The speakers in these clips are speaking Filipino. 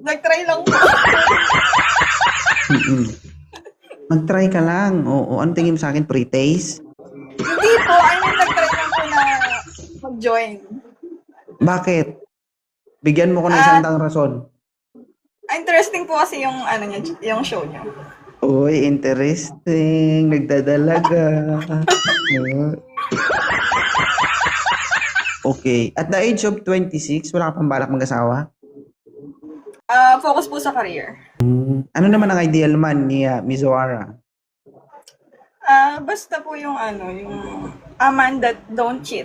Nag-try lang po. Mm. Mag-try ka lang. Oo, ano tingin mo sa akin? Pre-taste? Hindi po, I mean, nag-try lang po na mag-join. Bakit? Bigyan mo ko ng Ah, isang daang rason. interesting po kasi yung, ano niya, yung show niyo. Uy, interesting. Nagdadalaga. Oo. Okay. At the age of 26, wala ka pang balak mag-asawa? Focus po sa career. Ano naman ang ideal man ni Mizoara? Basta po yung ano, yung a man that don't cheat.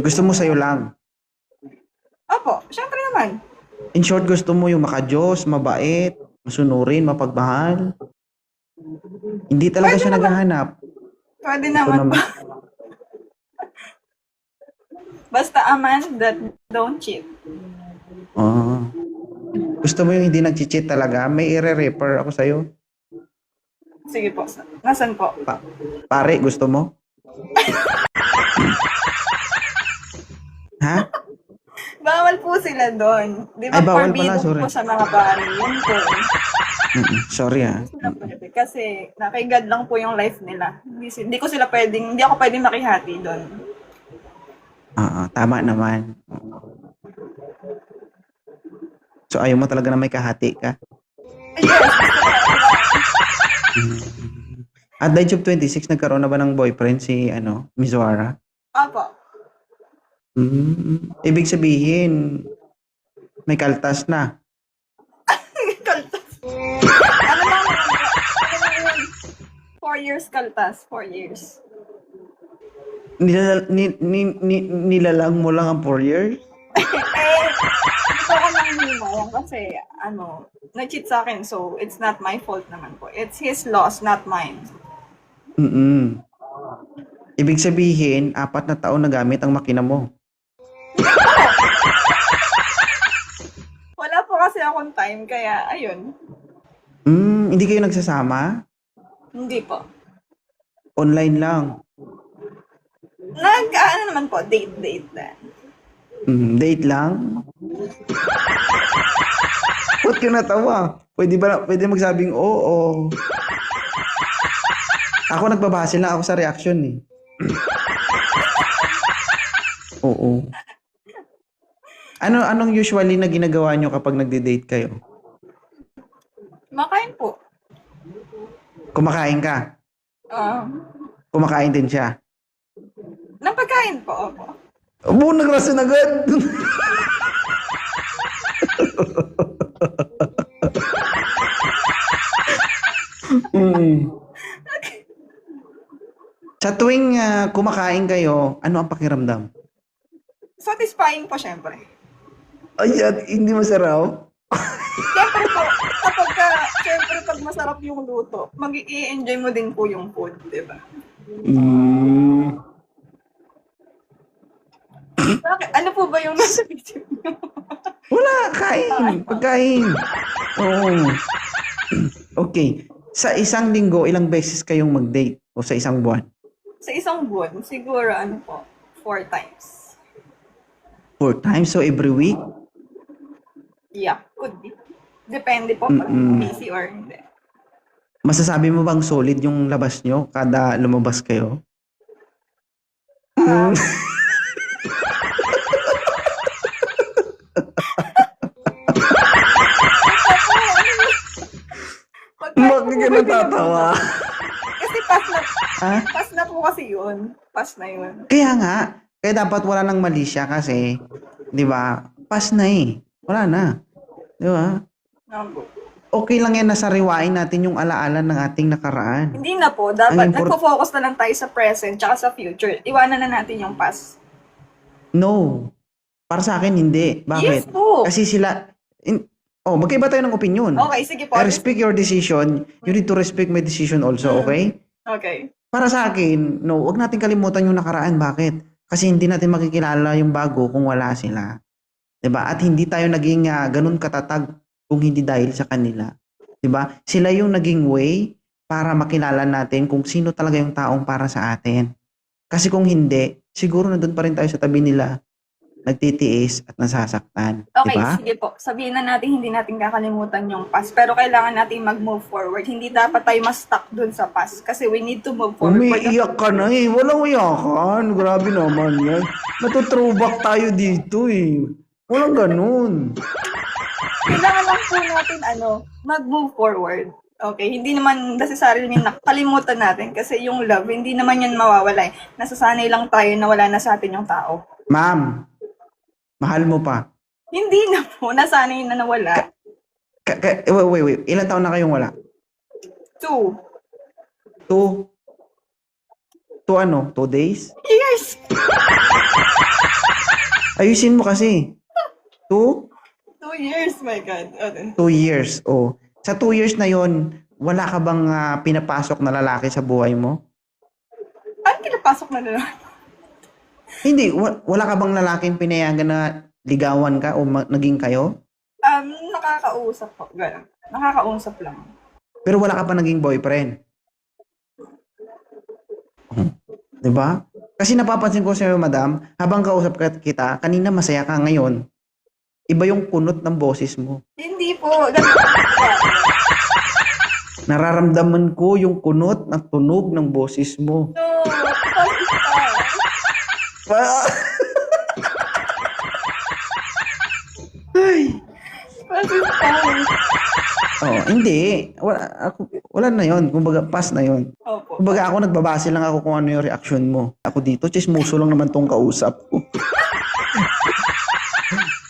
Gusto mo sa'yo lang. Opo, syempre naman. In short, gusto mo yung makajos, mabait, masunurin, mapagmahal. Hindi talaga Pwede siya naman. naghahanap. Pwede Ito naman po. naman. Basta a man that don't cheat. Ah. Gusto mo yung hindi nag-cheat talaga? May ire-refer ako sa'yo. Sige po. Nasaan po? Pare, gusto mo? Ha? Bawal po sila doon. Di ba Ay, bawal pala, forbidden sorry. po sa mga pari. Yun po. Sorry ah. Hindi sila pwede. Kasi kay God lang po yung life nila. Hindi ko sila pwedeng, hindi ako pwedeng makihati doon. Tama naman. So, ayaw mo talaga na may kahati ka? Yes. At the age of 26, nagkaroon na ba ng boyfriend si Mizoara? Opo. Ibig sabihin, may kaltas na. Kaltas. Ano lang yun? 4 years kaltas. 4 years. Nilalang mo lang ang 4 years? Ito ko lang himayan kasi, na-cheat sa akin. So, it's not my fault naman po. It's his loss, not mine. Ibig sabihin, 4 na taon na gamit ang makina mo. Wala po kasi akong time, kaya, ayun. Hindi kayo nagsasama? Hindi po. Online lang. Ano naman po, date na. Date lang? Ba't ka natawa? Pwede magsabing oo. Ako nagbabase lang ako sa reaction eh. Oo. Anong usually na ginagawa nyo kapag nagde-date kayo? Makain po. Kumakain ka? Kumakain din siya? Ng pagkain po, opo. Abo, nagrason agad! Sa tuwing kumakain kayo, ano ang pakiramdam? Satisfying po, syempre. Ayan, hindi masarap. Syempre po, syempre pag masarap yung luto, mag-i-enjoy mo din po yung food, di ba? Bakit? Ano po ba yung nasa isip niyo? Wala, kain. Pagkain. Oo. Okay. Sa isang linggo, ilang beses kayong mag-date? O sa isang buwan? Sa isang buwan, siguro 4 times. 4 times? So every week? Yeah, could be. Depende po pag busy or hindi. Masasabi mo bang solid yung labas nyo kada lumabas kayo? Bakit ka natatawa? Kasi pass na po kasi yun. Pass na yun. Kaya nga. Kaya dapat wala nang mali siya kasi, di ba, pass na eh. Wala na. Di ba? Okay lang yan na sariwain natin yung alaala ng ating nakaraan. Hindi na po. Dapat nagpo-focus na lang tayo sa present tsaka sa future. Iwanan na natin yung past. No. Para sa akin, hindi. Bakit? Yes po. Kasi sila... magkaiba tayo ng opinion. Okay, sige po. I respect your decision. You need to respect my decision also, okay? Okay. Para sa akin, no, wag natin kalimutan yung nakaraan. Bakit? Kasi hindi natin makikilala yung bago kung wala sila. 'Di ba? At hindi tayo naging ganun katatag kung hindi dahil sa kanila. 'Di ba? Sila yung naging way para makilala natin kung sino talaga yung taong para sa atin. Kasi kung hindi, siguro nandun pa rin tayo sa tabi nila. nagtitiis at nasasaktan. Okay, Diba? sige po. Sabihin na natin, hindi natin kakalimutan yung past. Pero kailangan natin mag-move forward. Hindi dapat tayo ma-stuck dun sa past. Kasi we need to move forward. Umiiyak ka na eh. Walang iyakan. Grabe naman yan. Natu-throwback tayo dito eh. Walang ganun. Kailangan lang po natin, mag-move forward. Okay, hindi naman necessarily nakalimutan natin kasi yung love, hindi naman yan mawawala eh. Nasasanay lang tayo na wala na sa atin yung tao. Ma'am, mahal mo pa. Hindi na po, nasanay na nawala. Wait. Ilan taon na kayong wala? 2 Two ano? 2 days? years. Ayusin mo kasi. 2 2 years, my God. Okay. 2 years. Oh. Sa 2 years na yon, wala ka bang pinapasok na lalaki sa buhay mo? Ano pinapasok na nila? Hindi. Wala ka bang lalaking pinayagan na ligawan ka o naging kayo? Nakakausap po. Ganun. Nakakausap lang. Pero wala ka pa naging boyfriend. Diba? Kasi napapansin ko sa'yo, madam, habang kausap kita, kanina masaya ka ngayon. Iba yung kunot ng boses mo. Hindi po. Ganun. Nararamdaman ko yung kunot ng tunog ng boses mo. No. Ay. Pasistan. Hindi. Wala na yon. Kumbaga, pass na yon. Opo. Kumbaga, ako nagbabase lang ako kung ano yung reaction mo. Ako dito, chismoso lang naman tong kausap ko.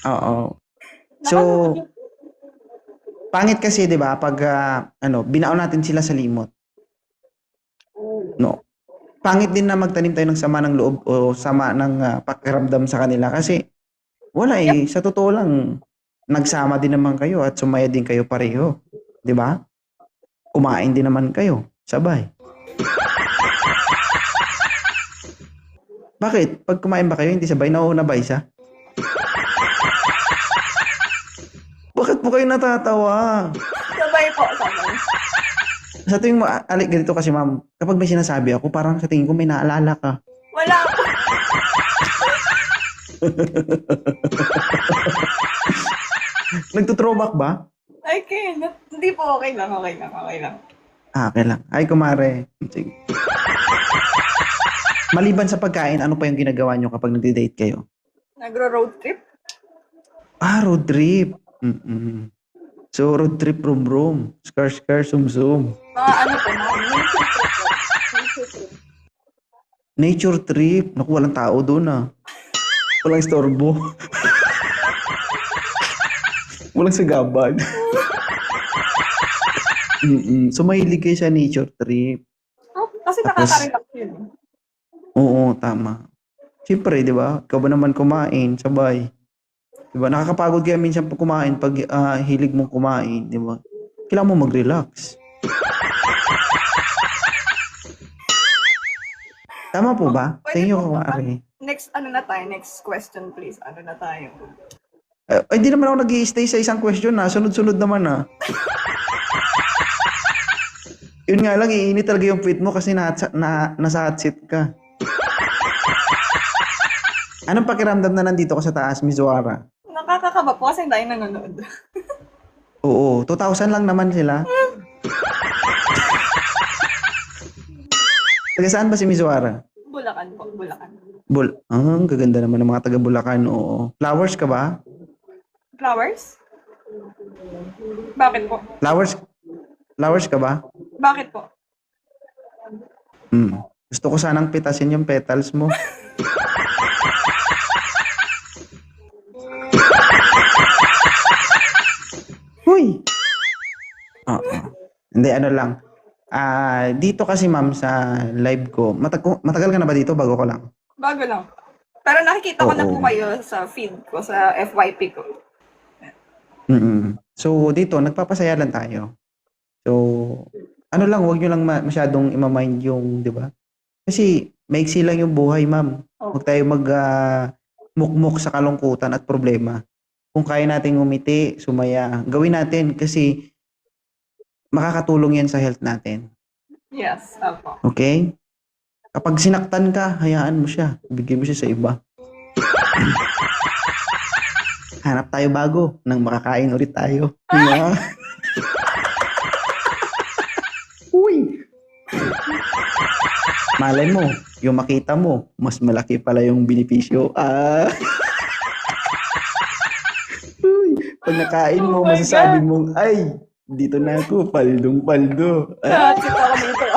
Oo. So, pangit kasi, di ba, pag, binaon natin sila sa limot. No. Pangit din na magtanim tayo ng sama ng loob o sama ng pakiramdam sa kanila kasi wala eh. Sa totoo lang, nagsama din naman kayo at sumaya din kayo pareho. Di ba? Kumain din naman kayo. Sabay. Bakit? Pag kumain ba kayo, hindi sabay? Nauuna ba isa? Bakit po kayo natatawa? Sabay po. Sabay. Sa tuwing mo, ganito kasi ma'am, kapag may sinasabi ako, parang sa tingin ko may naalala ka. Wala po. Nagtutrowback ba? Okay. Hindi po. Okay lang. Okay lang. Okay lang. Ay, kumare. Sige. Maliban sa pagkain, ano pa yung ginagawa nyo kapag nagdi-date kayo? Nagro-road trip? Road trip. Mm-mm. So, road trip, rum-rum. Skar-skar, sum-sum. Mga po. Mga nature trip po. Nature trip. Nature trip. Naku, walang tao doon Walang istorbo. Walang sagabal. So, mahilig kayo sa nature trip. Oh, kasi Tapos, nakaka-relax yun. Oo, tama. Siyempre, di ba? Ikaw ba naman kumain, sabay. Di ba? Nakakapagod kaya minsan pag kumain, pag hilig mong kumain, di ba? Kailangan mo mag-relax. Tama po ba? Pwede Thank you, po ba? kumare. Next, na tayo? Next question, please. Ano na tayo? Hindi naman ako nag-i-stay sa isang question Sunod-sunod naman Yun nga lang, iinit talaga yung feet mo kasi nasa hot seat ka. Anong pakiramdam na nandito ko sa taas, Miss Wara? Nakakakaba po kasi tayo nanonood. Oo, 2,000 lang naman sila. Taga saan ba si Miss Wara? Bulacan po, Bulacan. Ang gaganda naman ng mga taga Bulacan, oo. Flowers ka ba? Flowers? Bakit po? Flowers ka ba? Bakit po? Gusto ko sanang pitasin yung petals mo. Huy! Oo. Hindi, ano lang. Dito kasi ma'am sa live ko, matagal ka na ba dito bago ko lang? Bago lang. Pero nakikita ko na po kayo sa feed ko, sa FYP ko. So, dito, nagpapasaya lang tayo. So, ano lang, huwag nyo lang masyadong imamind yung, di ba? Kasi, maiksi lang yung buhay, ma'am. Huwag tayo mukmuk sa kalungkutan at problema. Kung kaya natin umiti, sumaya, gawin natin kasi makakatulong yan sa health natin. Yes, opo. Okay? Kapag sinaktan ka, hayaan mo siya. Ibigay mo siya sa iba. Hanap tayo bago nang makakain ulit tayo. Diba? Uy! Malay mo, yung makita mo, mas malaki pala yung benepisyo. Uy, pag nakain mo, Oh my masasabi God. mo, ay, dito na ako, paldong-paldo. Sito ako dito.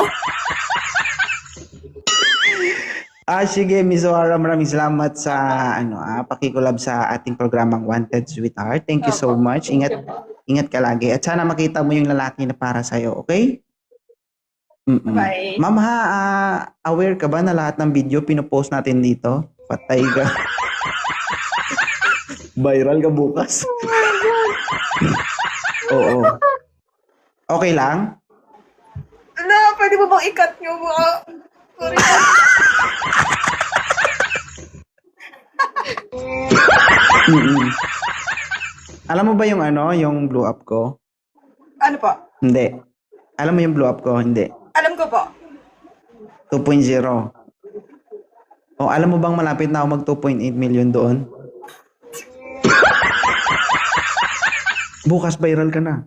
Sige, Miss O'Hara, maraming salamat sa pakikulab sa ating programang Wanted Sweetheart. Thank you so Opo. much. Ingat ka lagi. At sana makita mo yung lalaki na para sa'yo, okay? Mm-mm. Bye. Ma'am ha, aware ka ba na lahat ng video pinopost natin dito? Patay ka. Viral ka bukas. Oo. Okay lang? Ano, pwede mo bang i-cut nyo? Sorry. Mm-mm. Alam mo ba yung yung blow up ko? Ano po? Hindi. Alam mo yung blow up ko? Hindi. Alam ko po. 2.0. O, alam mo bang malapit na ako mag 2.8 million doon? Bukas viral ka na.